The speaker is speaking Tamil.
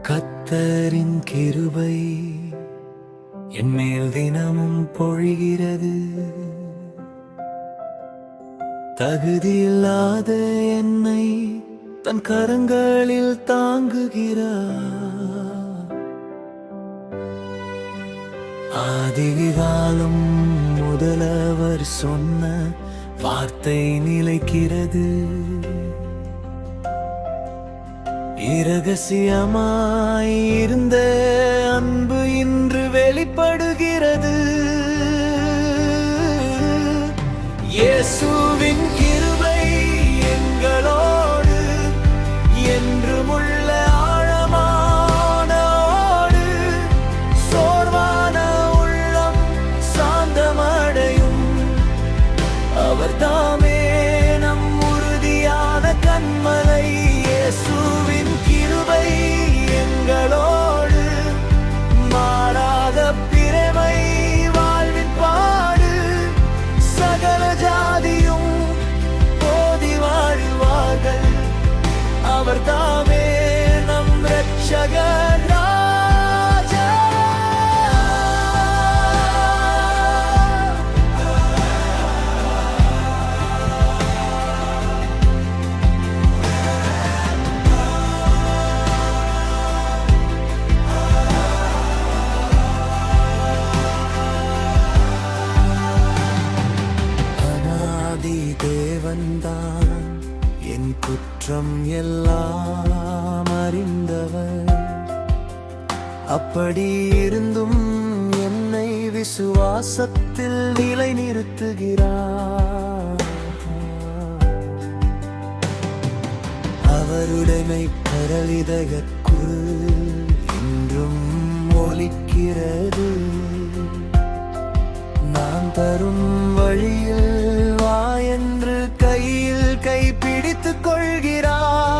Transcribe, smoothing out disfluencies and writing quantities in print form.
கர்த்தரின் கிருபை என் மேல் தினமும் பொழிகிறது. தகுதியில்லாத என்னை தன் கரங்களில் தாங்குகிறார். ஆதிகாலம் முதலவர் சொன்ன வார்த்தை நிலைக்கிறது. இரகசியமாயிருந்த அன்பு இன்று வெளிப்படுகிறது. இயேசுவின் கிருபை எங்களோடு என்றுமுள்ள ஆழமான ஓடு. சோர்வான உள்ளம் சாந்தமடையும். அவர் தாமே நம் உறுதியான கன்மலை. இயேசுவின் கிருபை எங்களோடு மாறாத பிரமை வாழ்வின் பாடு. சகல ஜாதியும் போதி வாழ்வார்கள். அவர் தாமே நம் இரட்சகர் ராஜா. தேவன்தான் என் குற்றம் எல்லாம் அறிந்தவர். அப்படி இருந்தும் என்னை விசுவாசத்தில் நிலை நிறுத்துகிறார். அவருடைமை பரவிதற்குள் என்றும் ஒலிக்கிறது. நான் தரும் வழியில் வா என்று கையில் கை பிடித்துக் கொள்கிறார்.